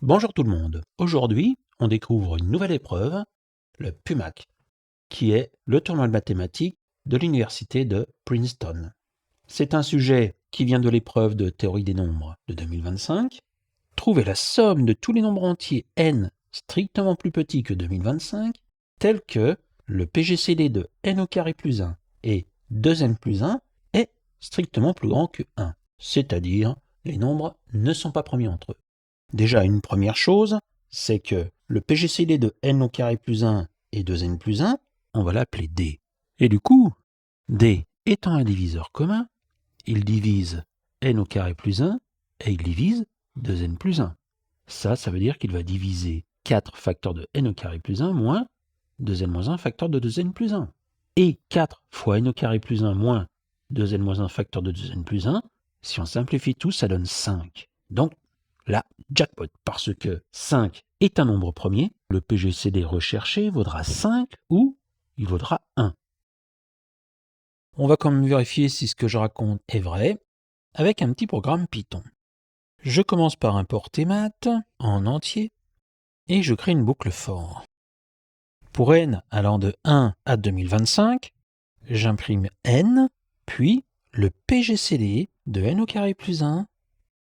Bonjour tout le monde. Aujourd'hui, on découvre une nouvelle épreuve, le PUMAC, qui est le tournoi de mathématiques de l'université de Princeton. C'est un sujet qui vient de l'épreuve de théorie des nombres de 2025. Trouver la somme de tous les nombres entiers n strictement plus petits que 2025, tels que le PGCD de n au carré plus 1 et 2n plus 1 est strictement plus grand que 1, c'est-à-dire les nombres ne sont pas premiers entre eux. Déjà, une première chose, c'est que le PGCD de n au carré plus 1 et 2n plus 1, on va l'appeler D. Et du coup, D étant un diviseur commun, il divise n au carré plus 1 et il divise 2n plus 1. Ça veut dire qu'il va diviser 4 facteurs de n au carré plus 1 moins 2n moins 1 facteur de 2n plus 1. Et 4 fois n au carré plus 1 moins 2n moins 1 facteur de 2n plus 1, si on simplifie tout, ça donne 5. Donc, là, jackpot, parce que 5 est un nombre premier, le PGCD recherché vaudra 5 ou il vaudra 1. On va quand même vérifier si ce que je raconte est vrai avec un petit programme Python. Je commence par importer math en entier et je crée une boucle for. Pour n allant de 1 à 2025, j'imprime n, puis le PGCD de n au carré plus 1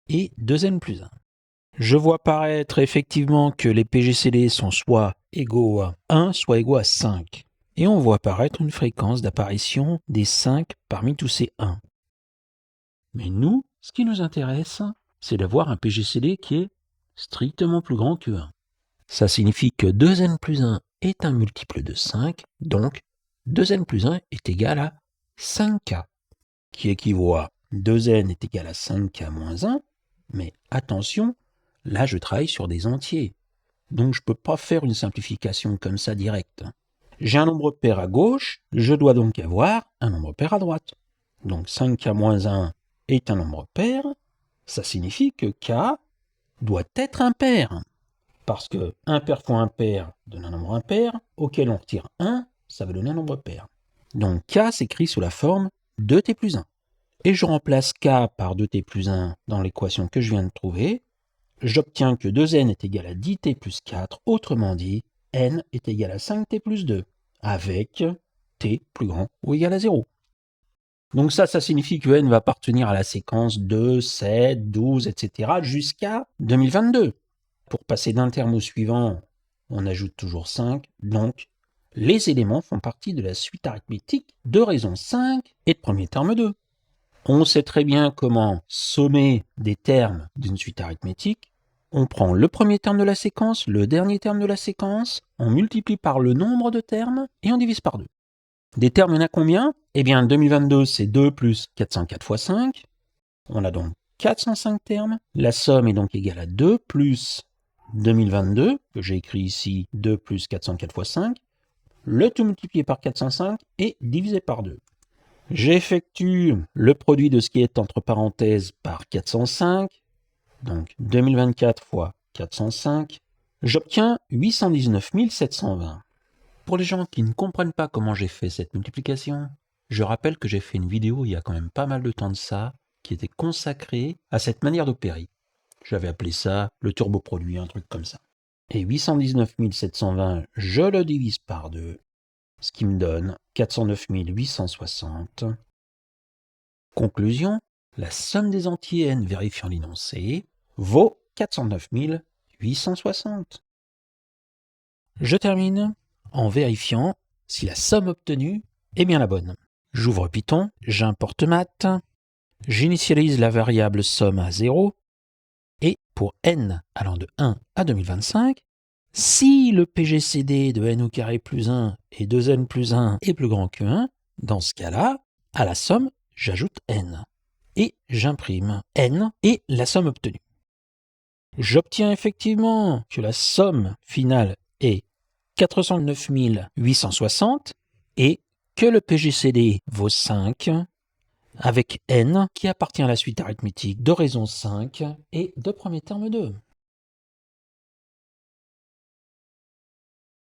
et 2n plus 1. Je vois apparaître effectivement que les PGCD sont soit égaux à 1, soit égaux à 5. Et on voit apparaître une fréquence d'apparition des 5 parmi tous ces 1. Mais nous, ce qui nous intéresse, c'est d'avoir un PGCD qui est strictement plus grand que 1. Ça signifie que 2n plus 1 est un multiple de 5, donc 2n plus 1 est égal à 5k, qui équivaut à 2n est égal à 5k moins 1, mais attention, là je travaille sur des entiers, donc je ne peux pas faire une simplification comme ça directe. J'ai un nombre pair à gauche, je dois donc avoir un nombre pair à droite. Donc 5k moins 1 est un nombre pair, ça signifie que k doit être impair. Parce que 1 pair fois 1 pair donne un nombre impair, auquel on retire 1, ça va donner un nombre pair. Donc k s'écrit sous la forme 2t plus 1. Et je remplace k par 2t plus 1 dans l'équation que je viens de trouver. J'obtiens que 2n est égal à 10t plus 4, autrement dit, n est égal à 5t plus 2, avec t plus grand ou égal à 0. Donc ça signifie que n va appartenir à la séquence 2, 7, 12, etc. jusqu'à 2022. Pour passer d'un terme au suivant, on ajoute toujours 5, donc les éléments font partie de la suite arithmétique de raison 5 et de premier terme 2. On sait très bien comment sommer des termes d'une suite arithmétique. On prend le premier terme de la séquence, le dernier terme de la séquence, on multiplie par le nombre de termes et on divise par 2. Des termes, il y en a combien ? Eh bien, 2022, c'est 2 plus 404 fois 5. On a donc 405 termes. La somme est donc égale à 2 plus 2022, que j'ai écrit ici 2 plus 404 fois 5. Le tout multiplié par 405 et divisé par 2. J'effectue le produit de ce qui est entre parenthèses par 405, donc 2024 fois 405, j'obtiens 819 720. Pour les gens qui ne comprennent pas comment j'ai fait cette multiplication, je rappelle que j'ai fait une vidéo il y a quand même pas mal de temps de ça, qui était consacrée à cette manière d'opérer. J'avais appelé ça le turbo-produit, un truc comme ça. Et 819 720, je le divise par 2, ce qui me donne 409 860. Conclusion, la somme des entiers n vérifiant l'énoncé vaut 409 860. Je termine en vérifiant si la somme obtenue est bien la bonne. J'ouvre Python, j'importe math, j'initialise la variable somme à 0, et pour n allant de 1 à 2025, si le PGCD de n au carré plus 1 et 2n plus 1 est plus grand que 1, dans ce cas-là, à la somme, j'ajoute n. Et j'imprime n et la somme obtenue. J'obtiens effectivement que la somme finale est 409 860 et que le PGCD vaut 5 avec n qui appartient à la suite arithmétique de raison 5 et de premier terme 2.